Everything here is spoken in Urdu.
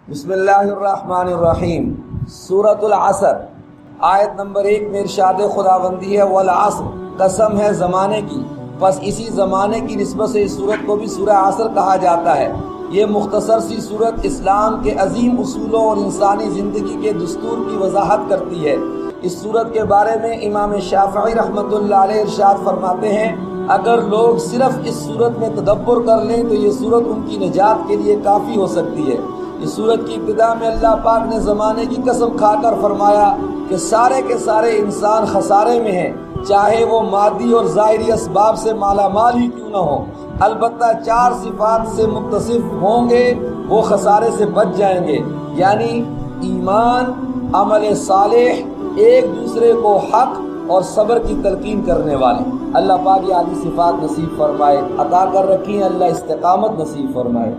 بسم اللہ الرحمن الرحیم۔ سورۃ العصر آیت نمبر 1 میں ارشاد خداوندی ہے والعصر، قسم ہے زمانے کی، پس اسی زمانے کی نسبت سے اس سورت کو بھی سورہ عصر کہا جاتا ہے۔ یہ مختصر سی سورت اسلام کے عظیم اصولوں اور انسانی زندگی کے دستور کی وضاحت کرتی ہے۔ اس سورت کے بارے میں امام شافعی رحمۃ اللہ علیہ ارشاد فرماتے ہیں، اگر لوگ صرف اس سورت میں تدبر کر لیں تو یہ سورت ان کی نجات کے لیے کافی ہو سکتی ہے۔ اس سورت کی ابتدا میں اللہ پاک نے زمانے کی قسم کھا کر فرمایا کہ سارے کے سارے انسان خسارے میں ہیں، چاہے وہ مادی اور ظاہری اسباب سے مالا مال ہی کیوں نہ ہو، البتہ 4 صفات سے متصف ہوں گے وہ خسارے سے بچ جائیں گے، یعنی ایمان، عمل صالح، ایک دوسرے کو حق اور صبر کی تلقین کرنے والے۔ اللہ پاک یہ عالی صفات نصیب فرمائے، عطا کر رکھی ہیں، اللہ استقامت نصیب فرمائے۔